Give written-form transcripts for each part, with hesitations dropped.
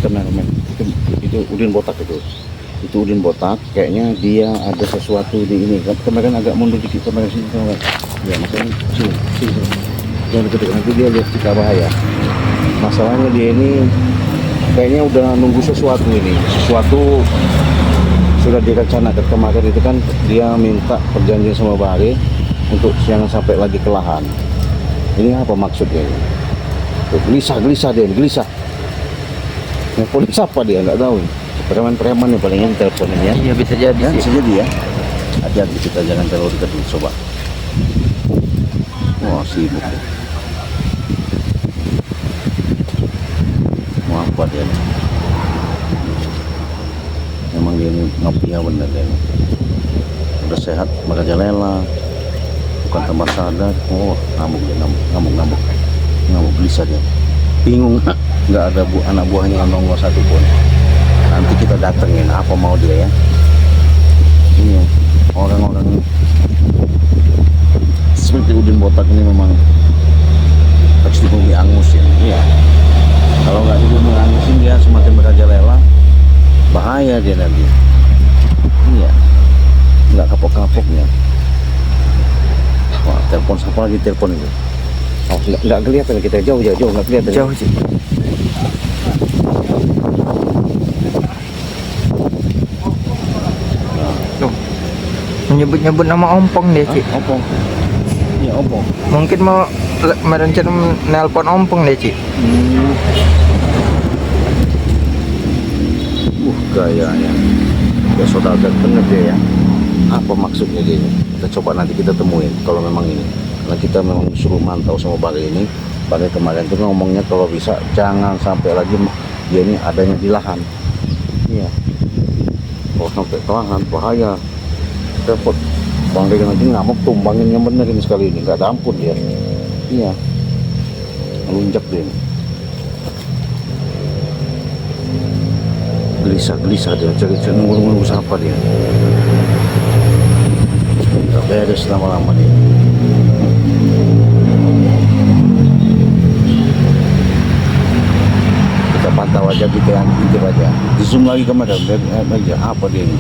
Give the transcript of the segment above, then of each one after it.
kameramen. Itu udin botak itu. Itu udin botak, kayaknya dia ada sesuatu di ini. Kemarin agak mundur dikit kemarin sini kan. Ya makanya sini. Jangan deket, nanti dia lihat kita bahaya. Masalahnya dia ini kayaknya udah nunggu sesuatu ini. Sesuatu sudah direncanakan kemarin itu kan, dia minta perjanjian sama Bahari untuk jangan sampai lagi kelahan. Ini apa maksudnya ini? Tuh, gelisah dia. Yang polisi apa dia nggak tahu. Preman-preman nih palingnya teleponin ya. Iya bisa jadi Ya, sih. bisa jadi ya. Hati-hati kita jangan terlalu dekat dulu, coba. Wah, sibuk ya. Mau apa dia nih? Memang dia ini ngapia bener dia nih. Udah sehat, merajalela. Bukan tempat sadar. Oh, ngamuk gelisah dia. Bingung, nggak ada anak buahnya yang nongol satu pun. Nanti kita datengin apa mau dia ya. Iya, orang-orang seperti udin botak ini memang harus di bumi angusin. Iya, kalau nggak di bumi angusin dia semakin merajalela, bahaya dia nanti. Iya, nggak kapok-kapoknya. Wah, telepon siapa lagi telepon itu? Oh, nggak kelihatan kita, jauh nggak kelihatan. Jauh sih. Tuh, menyebut-nyebut nama Ompong deh, Cik. Ompong. Iya, Ompong. Mungkin mau merencana nelpon Ompong deh, Cik. Gayanya. Ya saudagar bener dia ya. Apa maksudnya dia ini? Kita coba nanti kita temuin kalau memang ini. Karena kita memang disuruh mantau sama Bari ini. Bari kemarin tuh ngomongnya kalau bisa jangan sampai lagi dia ini adanya di lahan. Iya. Kalau sampai ke lahan bahaya. Repot. Bang Rega nanti ngamuk tumbangin yang bener ini sekali ini. Nggak ada ampun dia. Iya. Melunjak dia ini. Gelisah dia. Cari nunggu siapa dia. Nggak beres lama-lama dia. Kita pantau aja, kita intip aja. Di zoom lagi kemana? Aja apa dia ini?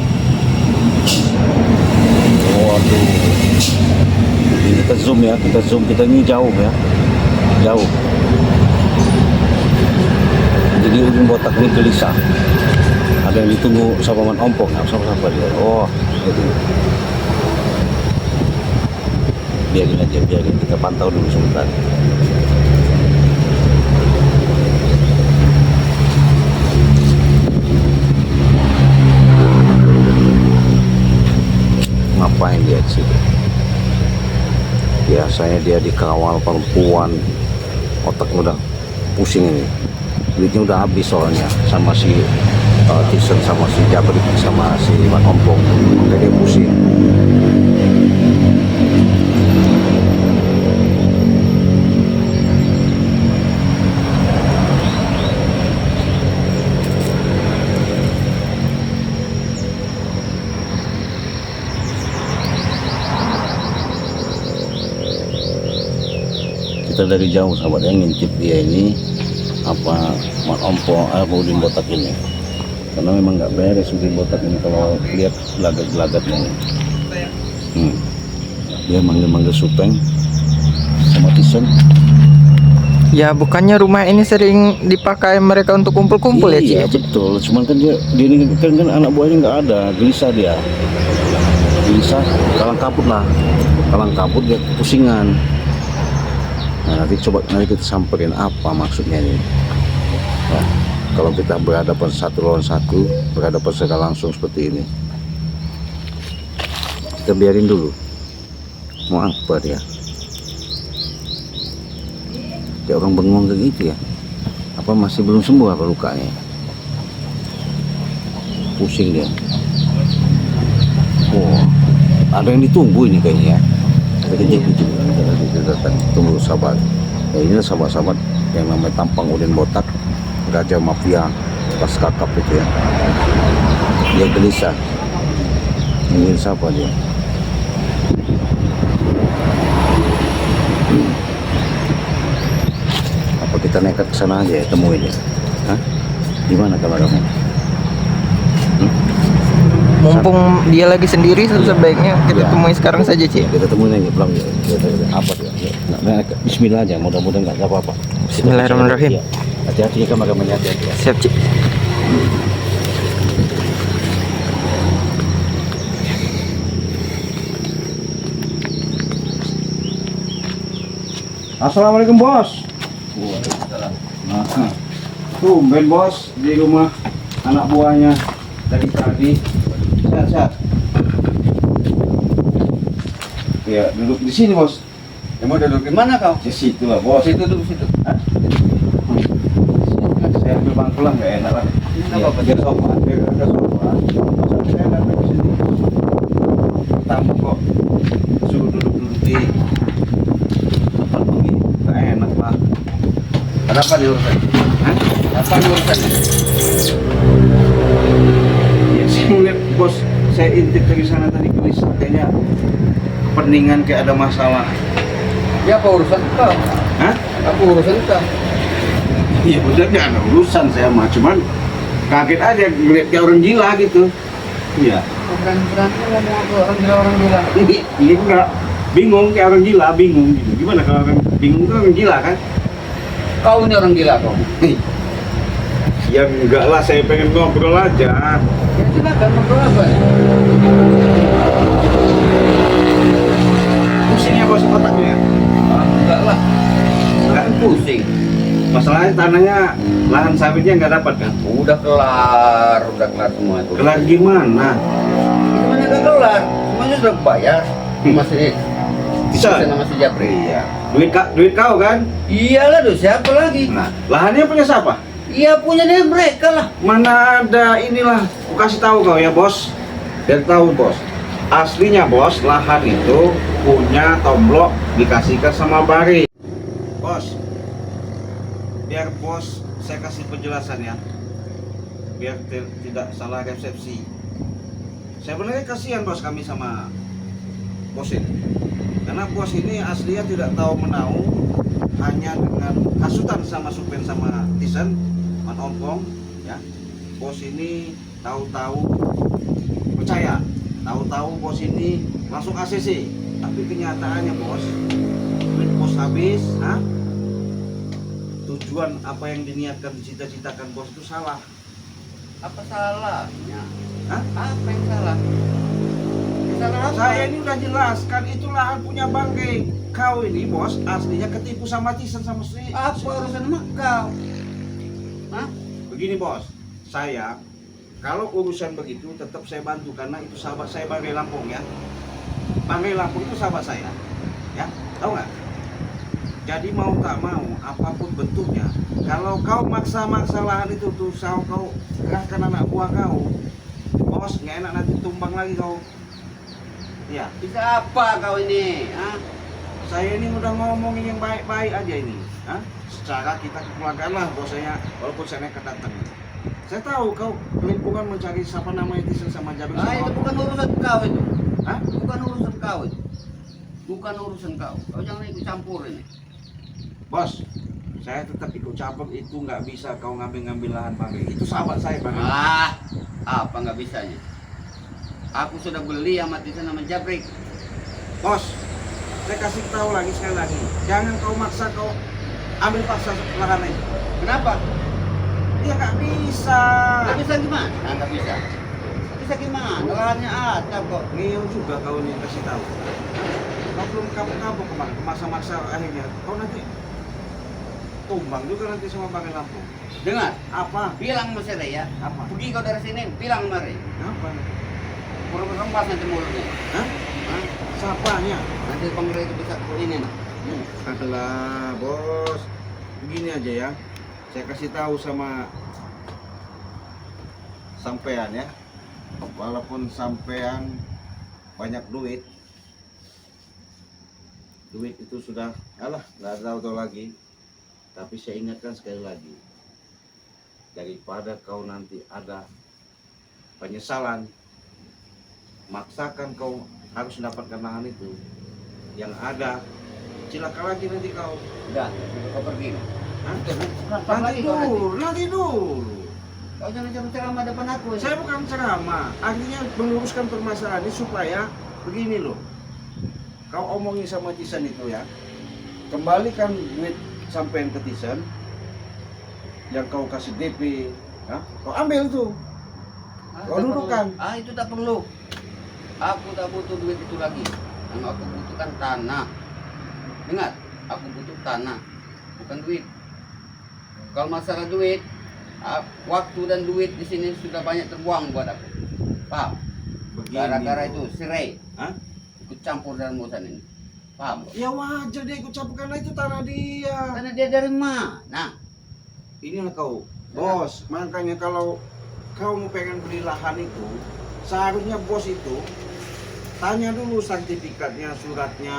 Waduh. Ini kita zoom ya, kita ini jauh ya, jauh. Jadi udin botak ini gelisah. Ada yang ditunggu Sapaman Ompong, siapa dia? Oh, itu. Biarin aja, kita pantau dulu sebentar. Ngapain dia sih? Biasanya dia dikawal perempuan, otaknya udah pusing ini. Duitnya udah habis soalnya sama si Tison, sama si Jabrik, sama si Iwan Ompong. Makanya dia pusing. Kita dari jauh sahabat yang ngintip dia ini apa Mak Ompong udin botak ini, karena memang nggak beres udin botak ini kalau lihat gelagat-gelagatnya. Dia manggil Supeng sama Tison. Ya bukannya rumah ini sering dipakai mereka untuk kumpul-kumpul ya, Cik? Iya betul, cuman kan dia ini kan anak buahnya nggak ada, gelisah dia. Gelisah, kalang kabut dia pusingan. Nah, nanti kita samperin apa maksudnya ini. Nah, kalau kita berhadapan satu lawan satu, berhadapan secara langsung seperti ini, kita biarin dulu. Mau apa dia? Kayak orang bengong kayak gitu ya. Apa masih belum sembuh apa lukanya? Pusing dia. Oh, ada yang ditunggu ini kayaknya ya. Kita datang, tunggu sahabat. Ya, inilah sahabat-sahabat yang namanya tampang udin botak, raja mafia pas kakap itu ya. Dia gelisah. Ini siapa dia? Apa kita nekat ke sana aja ya, temuin ya? Hah? Gimana kalau kamu? Mumpung dia lagi sendiri, sebaiknya kita Ya. temui sekarang saja, Ci. Kita temuin aja pulang ya. Apa ya? Nah, Bismillah aja, mudah-mudahan nggak apa-apa. Bismillahirrahmanirrahim. Ya. Hati-hati ya, kamu akan hati-hati ya. Siap, Ci. Assalamualaikum bos. Waalaikumsalam. Nah, tumben bos di rumah anak buahnya dari tadi. Sehat-sehat. Ya duduk di sini bos. Mau duduk di mana kau? Di situ lah bos. Situ duduk situ. Hah? Saya ambil bangku lah nggak enak lah. Nggak Ya, apa-apa. biar sopan, biar ada sopan. Masa saya datang ke sini. Tamu kok suruh duduk-duduk di tempat begini. Nggak enak lah. Ada apa nih urusan? Hah? Apa nih urusannya? Ya, saya ngeliat bos, saya intip dari sana tadi ke kayaknya peningan kayak ada masalah. Ya apa urusan kau? Hah? Apa urusan kau? Iya bener nggak ada urusan saya mah, cuman kaget aja ngeliat kayak orang gila gitu. Iya. Berani-berani ngomong apa orang gila. Iya enggak, bingung kayak orang gila, bingung gitu. Gimana kalau orang bingung tuh orang gila kan? Kau ini orang gila kau. Ya enggak lah, saya pengen ngobrol aja. Ya silakan ngobrol apa? Pusing ya bos otaknya. Enggak lah. Enggak. Pusing. Masalahnya tanahnya, lahan sawitnya nggak dapat kan? Udah kelar semua itu. Kelar gimana? Gimana gak kelar? Semuanya sudah bayar. Masih Bisa? sama si Japri. Iya. Duit kau kan? Iyalah, tuh siapa lagi? Nah, lahannya punya siapa? Iya punya dia mereka lah. Mana ada inilah, aku kasih tahu kau ya bos. Biar tahu bos. Aslinya bos, lahan itu punya Tomblok dikasihkan sama Bari. Bos, biar bos saya kasih penjelasan ya. Biar tidak salah resepsi. Saya benar kasihan bos kami sama bos ini. Karena bos ini aslinya tidak tahu menahu, hanya dengan hasutan sama Supen sama Tisen, Man Ompong, ya. Bos ini tahu-tahu percaya, tahu-tahu bos ini langsung ACC. Tapi kenyataannya bos, duit bos habis, ha? Tujuan apa yang diniatkan, dicita-citakan bos itu salah. Apa salahnya? Hah? Apa yang salah? Salah apa? Saya ini udah jelaskan itu lahan punya Bangke. Kau ini bos aslinya ketipu sama Tisen sama Sri. Apa urusan sama kau? Hah? Begini bos, saya kalau urusan begitu tetap saya bantu karena itu sahabat saya Bangke Lampung ya. Bangke Lampung itu sahabat saya, ya tahu nggak? Jadi mau tak mau apapun bentuknya, kalau kau maksa-maksa lahan itu tuh kau kerahkan anak buah kau, bos nggak enak nanti tumbang lagi kau. Ya, Bisa apa kau ini? Hah? saya ini udah ngomongin yang baik-baik aja ini. Hah? Secara kita kekeluargaan lah bos saya, walaupun saya nekat datang. Saya tahu kau lingkungan mencari siapa namanya Tisen sama Jabir Ah, itu sama bukan urusan kau itu. Hah? Bukan urusan kau itu. Bukan urusan kau. Kau jangan ikut campur ini. Bos, saya tetap ikut campur itu nggak bisa kau ngambil-ngambil lahan Bang. Itu sahabat saya Bang. Ah, apa nggak bisanya? Aku sudah beli sama Tisa sama Jabrik. Bos, saya kasih tahu lagi sekali lagi, jangan kau maksa kau ambil paksa lahan ini. Kenapa? Dia nggak bisa. Nggak bisa gimana? Nah, nggak bisa. Bisa gimana? Lahannya ada kok. Ngeyel juga kau ini kasih tahu. Kau belum kapok-kapok kemarin, maksa-maksa akhirnya. Kau nanti tumbang juga nanti sama Bang Lampung. Dengar, Apa? bilang sama saya ya. Apa? Pergi kau dari sini, bilang mari. Apa? Kurang kempas nanti mulutnya. Hah? Hah? Siapanya? Nanti pengerai itu bisa ini nah. Alah, bos. Begini aja ya. Saya kasih tahu sama sampean ya. Walaupun sampean banyak duit itu sudah nggak tahu lagi. Tapi saya ingatkan sekali lagi, daripada kau nanti ada penyesalan, maksakan kau harus mendapatkan lahan itu, yang ada cilaka lagi nanti kau. Udah, kau pergi. Hah? Nanti lagi kau nanti. Nanti dulu. Kau jangan ceramah depan aku. Saya bukan ceramah, artinya meluruskan permasalahan ini supaya begini loh. Kau omongin sama Tisan itu ya, kembalikan duit sampean ke Tisan, yang kau kasih DP, ya, kau ambil tuh. Kau tak dudukan. perlu. Itu tak perlu. Aku tak butuh duit itu lagi. Yang aku butuhkan tanah. Ingat, aku butuh tanah, bukan duit. Kalau masalah duit, waktu dan duit di sini sudah banyak terbuang buat aku. Paham? Begini Gara-gara loh. itu cerai, Hah? ikut campur dalam urusan ini. Paham? Ya wajar dia ikut campur karena itu tanah dia. Karena dia dari mana? Inilah kau, bos. Makanya kalau kau mau pengen beli lahan itu, seharusnya bos itu tanya dulu sertifikatnya, suratnya,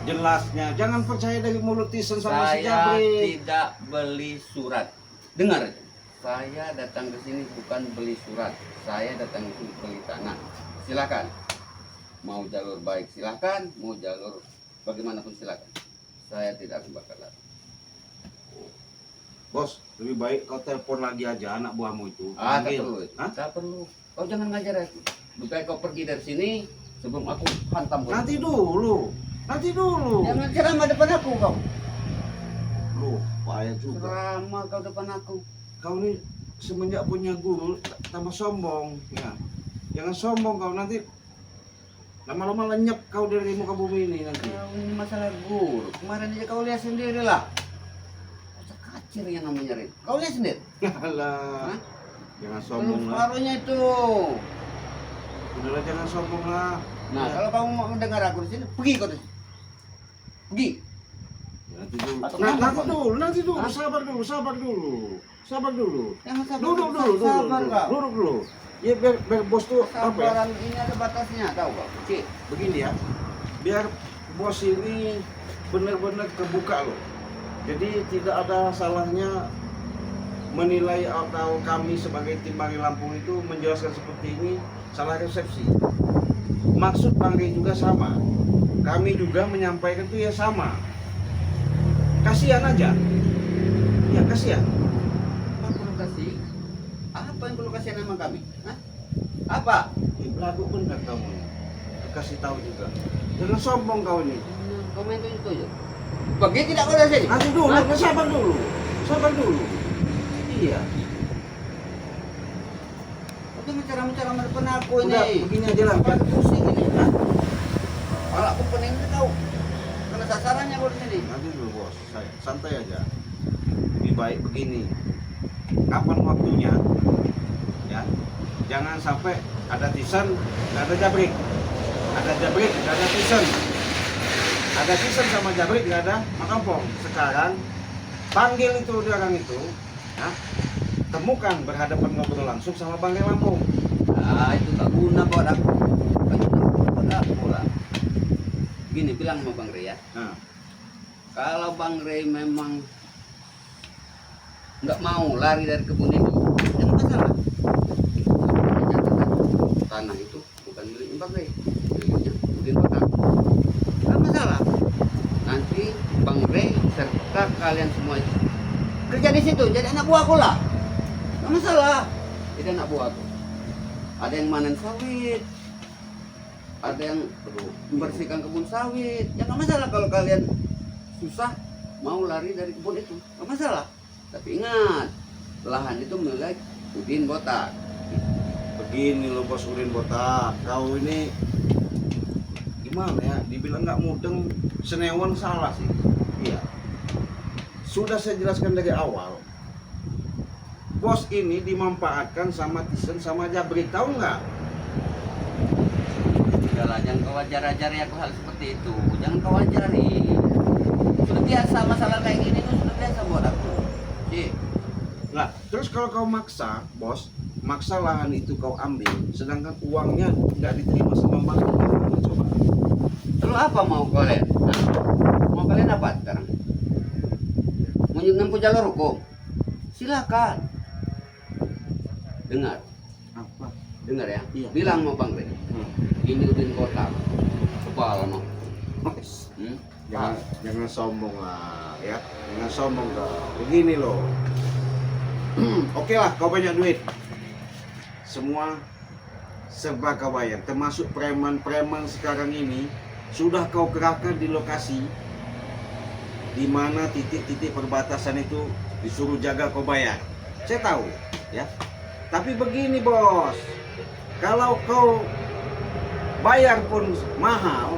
jelasnya. Jangan percaya dari mulut Tison sama si Saya Jabrik. tidak beli surat. Dengar itu. Saya datang ke sini bukan beli surat. Saya datang ke sini beli tanah. Silakan. Mau jalur baik silakan, mau jalur bagaimanapun silakan. Saya tidak akan bakal larang. Bos, lebih baik kau telepon lagi aja anak buahmu itu. Tak Panggil. perlu. itu. Hah? Tak perlu. Kau jangan ngajar aku. Lebih baik kau pergi dari sini sebelum aku hantam kau. Nanti dulu. Nanti dulu. Jangan ceramah depan aku kau. Loh, payah juga. Ceramah kau depan aku. Kau ini semenjak punya guru tambah sombong, ya. Jangan sombong kau, nanti lama-lama lenyap kau dari muka bumi ini nanti. Kau ini masalah guru. Kemarin aja kau lihat sendiri lah. Kacir yang namanya Rin. Kau lihat sendiri. Alah. Hah? Jangan Belum sombong lah. separuhnya itu. Udahlah jangan sombong lah. Nah, Ya. kalau kamu mau mendengar aku di sini, pergi kau di sini. Pergi. Nanti dulu. Atau Nah, kenapa, nanti Pak? dulu, nanti dulu. Hah? Sabar dulu, sabar dulu. Sabar dulu. Jangan sabar. Duduk dulu, Sabar kau. duduk dulu. Ya biar bos tuh apa ya? Kesabaran ini ada batasnya, tahu kau? Cik. Begini ya. Biar bos ini benar-benar kebuka loh. Jadi tidak ada salahnya menilai atau kami sebagai tim Bang Rey Lampung itu menjelaskan seperti ini salah resepsi. Maksud Bang Rey juga sama. Kami juga menyampaikan itu ya sama. Kasihan aja. Ya kasihan. Apa perlu kasih? Apa yang perlu kasih nama kami? Hah? Apa? Lagu benar kamu. Kasih tahu juga. Jangan sombong kau ini. Komen itu aja. Pergi tidak kau dari sini. Nanti dulu, Hah? sabar dulu. Sabar dulu. Iya. Kau jangan ceramah-ceramah depan aku ini. Udah, begini aja lah. Kepala aku pusing ini. Hah? Kepala aku pening ini tahu. Karena sasarannya kau di sini. Nanti dulu bos, saya santai aja. Lebih baik begini. Kapan waktunya? Ya, jangan sampai ada Tisan, nggak ada Jabrik. Ada Jabrik, nggak ada Tisan. Ada Tisan sama Jabrik, nggak ada Makampong. Sekarang panggil itu orang itu, ya, temukan berhadapan ngobrol langsung sama Bang Rey Lampung. Ah, itu tak guna buat aku. Bukan buat aku lah. Gini bilang sama Bang Rey ya. Nah, Kalau Bang Rey memang nggak mau lari dari kebun itu, jangan masalah. Tanah itu bukan milik Bang Rey, miliknya Udin Botak. Nggak masalah. Nanti Bang Rey serta kalian semua itu kerja di situ, jadi anak buahku lah. Nggak masalah. Jadi anak buahku. Ada yang manen sawit, ada yang membersihkan kebun sawit. Ya nggak masalah kalau kalian susah mau lari dari kebun itu, nggak masalah. Tapi ingat, lahan itu milik Udin Botak. begini loh bos Udin Botak. Kau ini gimana ya? Dibilang nggak mudeng, senewan salah sih. Iya. Sudah saya jelaskan dari awal. Bos ini dimanfaatkan sama Tison sama Jabrik, tahu nggak? Udahlah, jangan kau ajar-ajari aku hal seperti itu. Jangan kau ajari. Sudah biasa masalah kayak gini tuh sudah biasa buat aku. Cik, Nah, terus kalau kau maksa, bos, maksa lahan itu kau ambil, sedangkan uangnya nggak diterima sama bank. Coba. lalu apa mau kalian? Hah? Mau kalian apa sekarang? Mau menempuh jalur hukum? Silakan. Dengar, Apa? dengar ya. Iya. Bilang mau Bang Rey, ini Udin Botak. Kepala mau. Jangan sombong lah, ya. Jangan sombong kau. Begini loh. Oke lah, kau banyak duit. Semua serba kau bayar, termasuk preman-preman sekarang ini sudah kau kerahkan di lokasi di mana titik-titik perbatasan itu disuruh jaga, kau bayar. Saya tahu, ya. Tapi begini bos, kalau kau bayar pun mahal,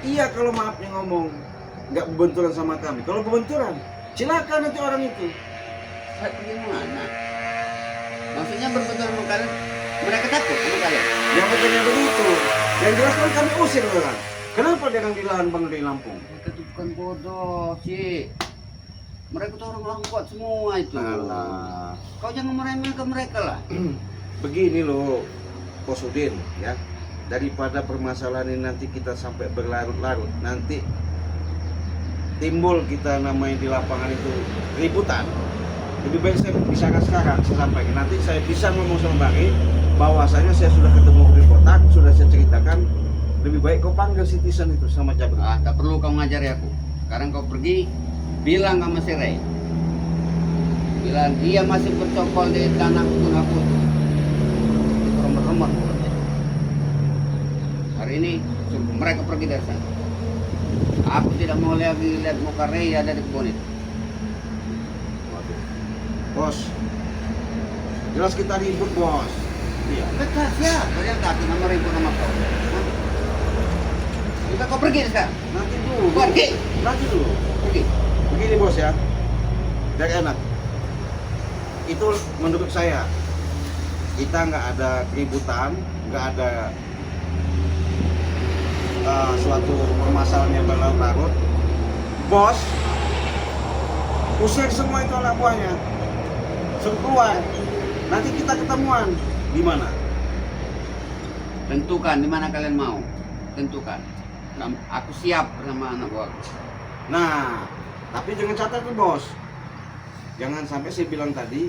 iya kalau maafnya ngomong nggak berbenturan sama kami. Kalau berbenturan, silakan nanti orang itu. Saya gimana? Maksudnya berbenturan sama kalian, mereka takut sama kalian. Yang bukannya begitu. Yang jelas kan kami usir orang. Kenapa dia yang di lahan Bang Rey Lampung? Mereka itu bukan bodoh sih. Mereka tuh orang-orang kuat semua itu. Alah. Kau jangan meremehkan mereka lah. Begini loh, Bos Udin, ya. Daripada permasalahan ini nanti kita sampai berlarut-larut, nanti timbul kita namanya di lapangan itu ributan. Lebih baik saya bicarakan sekarang, saya sampaikan. Nanti saya bisa ngomong sama Bang Rey bahwasanya saya sudah ketemu di kotak, sudah saya ceritakan. Lebih baik kau panggil citizen itu sama Jabri. Ah, tak perlu kau ngajari aku. Sekarang kau pergi, bilang sama si Ray. Bilang dia masih bercokol di tanah kebun aku. Itu remot-remot. Hari ini suruh mereka pergi dari sana. Aku tidak mau lagi lihat muka Ray ada di kebun itu. Bos, jelas kita ribut bos. Iya. Betul siap. Kalian takut nama ribut sama kau. Hah? Kita kau pergi sekarang. Nanti dulu. Pergi. Nanti dulu. Pergi. Begini bos ya, dari enak. Itu menurut saya kita nggak ada keributan, nggak ada suatu permasalahan yang berlarut-larut. Bos, usir semua itu anak buahnya, suruh keluar. Nanti kita ketemuan di mana? Tentukan di mana kalian mau. Tentukan. Aku siap bersama anak buah. Nah, tapi jangan catat tuh bos. Jangan sampai saya bilang tadi,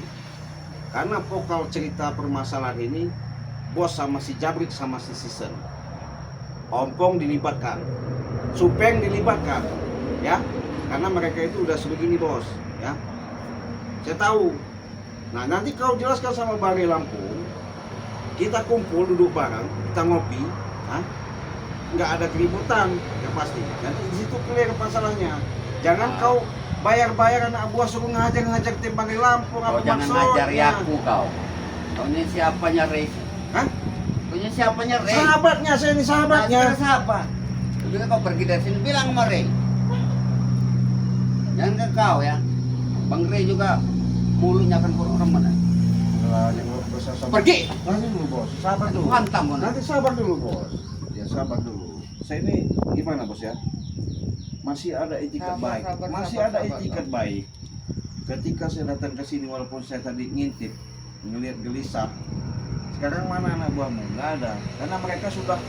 karena vokal cerita permasalahan ini, bos sama si Jabrik sama si Sisen, Ompong dilibatkan, Supeng dilibatkan, ya, karena mereka itu udah sebegini bos, ya. Saya tahu. Nah nanti kau jelaskan sama Bang Rey Lampung, kita kumpul duduk bareng, kita ngopi, nggak ada keributan, yang pasti. Nanti di situ clear masalahnya. Jangan kau bayar-bayar anak buah suruh ngajak tim Bang Rey Lampung. Kau Apa jangan maksudnya? ngajari aku kau. Kau ini siapanya Ray? Hah? Kau ini siapanya Ray? Sahabatnya, saya ini sahabatnya. Nah, sahabat. Jadi kau pergi dari sini bilang sama Ray. Jangan ke kau ya. Bang Ray juga mulutnya akan kurang remen. Pergi. Nanti dulu bos, sabar dulu. Hantam kau Nanti sabar dulu bos. Ya sabar dulu. Saya ini gimana bos ya? Masih ada etikat Sabar, baik. sabar, Masih sabar, ada sabar, etikat baik. Ketika saya datang ke sini walaupun saya tadi ngintip, ngelihat gelisah. Sekarang mana anak buahmu? Nggak ada. Karena mereka sudah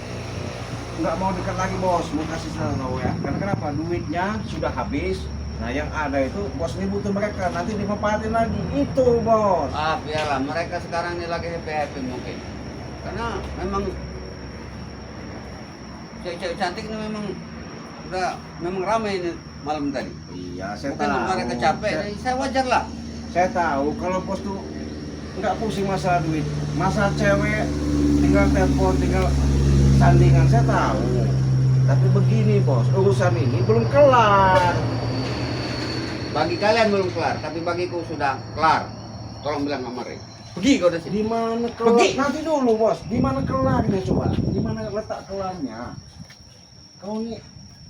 nggak mau dekat lagi bos. Mau kasih tahu ya. Karena kenapa? Duitnya sudah habis. Nah yang ada itu bos ini butuh mereka. Nanti dimanfaatin lagi. Itu bos. Ah, biarlah mereka sekarang ini lagi happy mungkin. Karena memang cewek-cewek cantik ini memang ramai ini malam tadi. Iya, saya Mungkin tahu. mereka capek, saya wajar lah. Saya tahu kalau bos tuh nggak pusing masalah duit, masalah cewek tinggal telepon, tinggal sandingan. Saya tahu. Tapi begini bos, urusan ini belum kelar. Bagi kalian belum kelar, tapi bagiku sudah kelar. Tolong bilang sama Ray. Pergi kau dari sini. Di mana kelar? Pergi. Nanti dulu bos, di mana kelarnya coba? Di mana letak kelarnya? Kau ini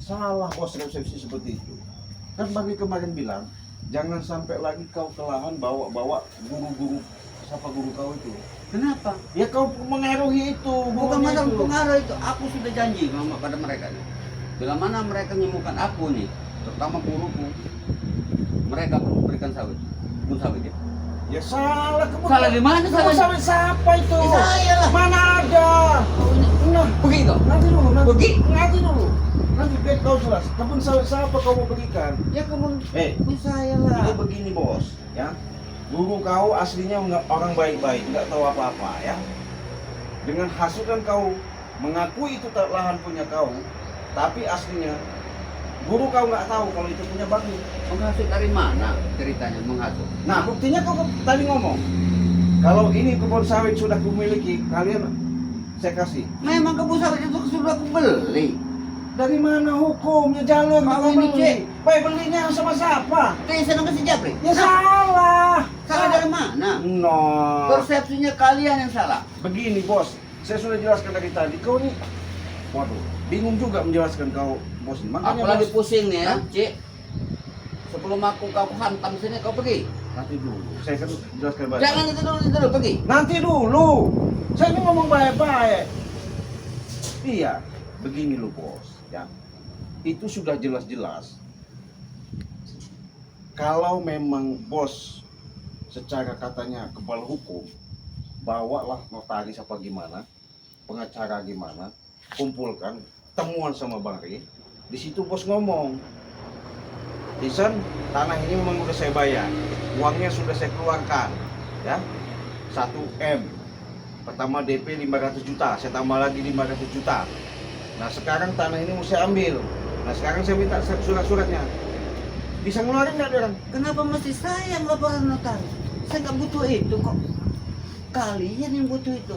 salah bos resepsi seperti itu. Kan bagi kemarin bilang, jangan sampai lagi kau kelahan bawa-bawa guru-guru, siapa guru kau itu? Kenapa? Ya kau mengaruhi itu, Bukan gurunya masalah itu. pengaruh itu. Aku sudah janji sama pada mereka nih. Bila mana mereka menyembuhkan aku nih, terutama guruku, mereka akan memberikan sawit. Kebun sawit ya. Ya salah kebun. Salah di mana Kebun salahnya? sawit siapa itu? Ya, saya lah. Mana ada? Nah, Pergi kau. nanti dulu, Pergi. nanti dulu. Nanti biar kau jelas. Kebun sawit siapa kau mau berikan? Ya kebun saya Ini lah. begini bos, ya. Guru kau aslinya orang baik-baik, nggak tahu apa-apa ya. Dengan hasutan kau mengakui itu lahan punya kau, tapi aslinya Guru kau nggak tahu kalau itu punya Bagri. Menghasut dari mana ceritanya menghasut? Nah, buktinya kau tadi ngomong. Kalau ini kebun sawit sudah kumiliki, kalian saya kasih. Memang kebun sawit itu sudah aku beli. Dari mana hukumnya jalur Kau kau ini, beli? Cik. Baik belinya sama siapa? Saya nama si Japri. Ya salah. Salah dari mana? No. Persepsinya kalian yang salah. Begini bos, saya sudah jelaskan dari tadi. Kau nih, waduh, bingung juga menjelaskan kau bos. Makanya Aku lagi bos, pusing nih ya, Hah? Cik. Sebelum aku kau hantam sini, kau pergi. nanti dulu. Saya kan jelaskan baik. Jangan itu dulu, pergi. Nanti dulu. Saya ini ngomong baik-baik. Iya, begini lu bos, ya. Itu sudah jelas-jelas. Kalau memang bos secara katanya kebal hukum, bawalah notaris apa gimana, pengacara gimana, kumpulkan temuan sama Bang Ri. Di situ bos ngomong, Jason, tanah ini memang udah saya bayar, uangnya sudah saya keluarkan, ya, 1 M. Pertama DP 500 juta, saya tambah lagi 500 juta. Nah sekarang tanah ini mau saya ambil. Nah sekarang saya minta surat-suratnya. Bisa ngeluarin nggak orang? Kenapa mesti saya yang laporan notaris? Saya nggak butuh itu kok. Kalian yang butuh itu.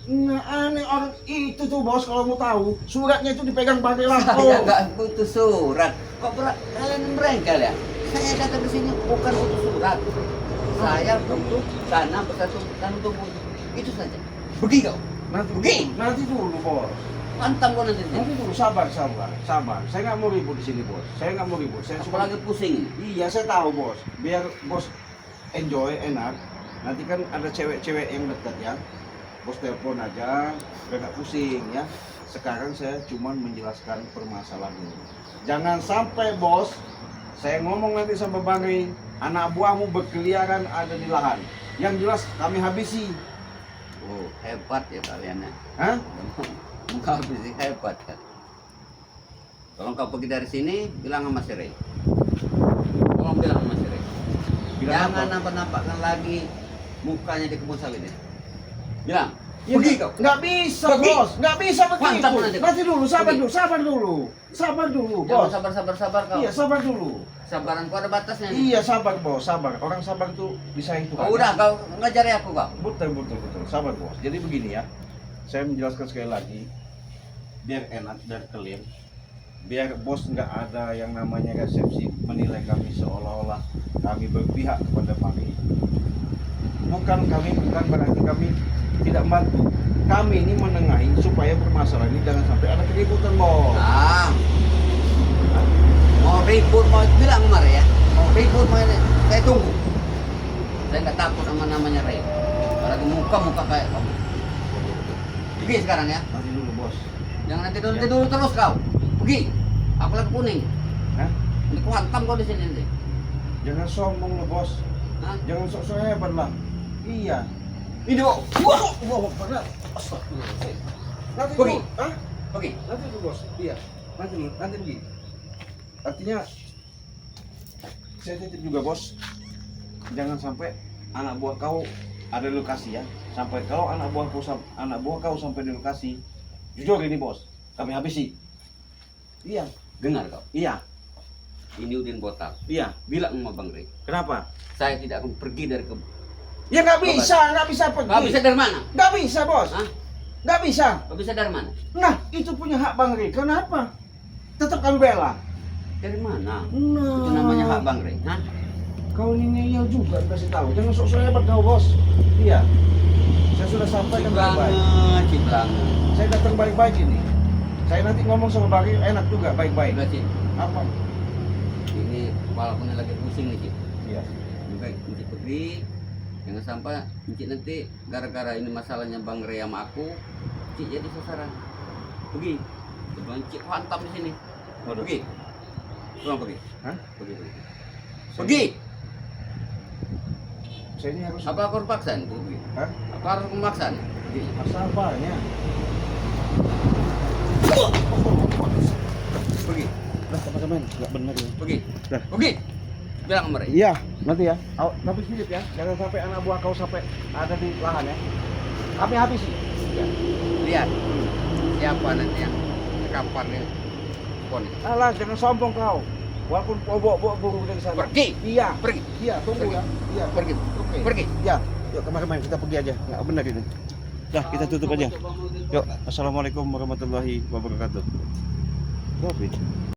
Nah aneh orang itu tuh bos, kalau mau tahu suratnya itu dipegang pakai Saya lampu. nggak butuh surat. Kok kalian merengkel ya? Saya datang ke sini bukan butuh surat. Saya butuh tanah bersatu dan tubuh. Itu saja. Pergi kau. Pergi. Nanti dulu bos. Hantam kau nanti. Nanti dulu, sabar. Saya nggak mau ribut di sini bos. Saya nggak mau ribut. Saya Aku cuma lagi pusing. iya saya tahu bos. Biar bos enjoy enak. Nanti kan ada cewek-cewek yang dekat ya. Bos telepon aja, biar nggak pusing ya. Sekarang saya cuma menjelaskan permasalahan ini. Jangan sampai bos, saya ngomong nanti sama Bang Ri, anak buahmu berkeliaran ada di lahan. Yang jelas kami habisi. Oh, hebat ya kalian ya. Hah? Menghabisi hebat kan. Kalau kau pergi dari sini, bilang sama si Ray. Tolong bilang sama si Ray. Bilang Jangan apa? nampak-nampakkan lagi mukanya di kebun sawit ini. Bilang, Ya, pergi kau. nggak bisa Pergi. bos, nggak bisa begitu. Mantap nanti. Nanti dulu, sabar Pergi. dulu, sabar dulu Jangan bos. sabar kau. Iya sabar dulu. Sabaran kau ada batasnya nih. Iya sabar bos, sabar. Orang sabar itu disayang Tuhan. Kau udah, kau ngajari aku kau. Betul. Sabar bos. Jadi begini ya. Saya menjelaskan sekali lagi. Biar enak, biar clear. Biar bos nggak ada yang namanya resepsi menilai kami seolah-olah kami berpihak kepada kami. Bukan berarti kami tidak membantu. Kami ini menengahi supaya permasalahan ini jangan sampai ada keributan bos. Nah, mau ribut mau bilang kemarin ya. Mau ribut mau ini, saya tunggu. Saya nggak takut sama namanya Ray. Apalagi muka kayak kamu. Pergi sekarang ya. Nanti dulu bos. Jangan nanti dulu terus kau. Pergi. Aku lagi kuning. Hah? Nanti ku hantam kau di sini nanti. Jangan sombong lo bos. Hah? Jangan sok-sok hebat lah. Iya. Ini kau. Wah, benar. Astagfirullahaladzim. Nanti Pergi. dulu. Hah? Pergi. Nanti dulu bos. Iya. Nanti pergi. Artinya saya titip juga bos. Jangan sampai anak buah kau ada di lokasi ya. Sampai kalau anak buah kau sampai di lokasi, jujur ini bos, kami habisi. Iya. Dengar kau. Iya. Ini Udin botak. Iya. Bilang sama Bang Ray. Kenapa? Saya tidak akan pergi dari ke. Ya nggak bisa pergi. Kau bisa dari mana? Nggak bisa bos. Hah? Nggak bisa. Kau bisa dari mana? Nah, itu punya hak Bang Ri. Kenapa? Tetap kami bela. Dari mana? Nah, Itu namanya hak Bang Ray. Hah? Kau ini ngeyel juga dikasih tahu. Jangan sok-sok hebat kau bos. Iya. Saya sudah sampaikan baik-baik. Ciplangan. Saya datang baik-baik ini. Saya nanti ngomong sama Bang Ri enak juga baik-baik. Udah Cip. Apa? Ini walaupun lagi pusing nih Cip. Iya. Lebih baik Cip pergi. Jangan sampai Cip nanti gara-gara ini masalahnya Bang Ray sama aku, Cip jadi sasaran. Pergi. Sebelum Cip hantam di sini. Waduh. Pergi. Pulang pergi. Hah? Pergi. Pergi. Saya ini harus. Apa aku harus paksa nih? Pergi. Hah? Apa harus memaksa nih? Pergi. Masa apanya? Pergi. Lah, teman-teman, nggak benar ya. Pergi. Dah. Pergi. Bilang sama Ray. Iya, nanti ya. Tapi sedikit ya. Jangan sampai anak buah kau sampai ada di lahan ya. Kami habisi. Ya. Lihat siapa nanti yang kapan nih telepon. Alah, jangan sombong kau. Walaupun kau bawa guru dari sana. Pergi. Iya. Pergi. Iya, tunggu Pergi. ya. Iya. Pergi. Oke. Pergi. Ya. Yuk kemana-mana kita pergi aja. Nggak benar ini. Dah, kita tutup aja. Yuk, assalamualaikum warahmatullahi wabarakatuh. David.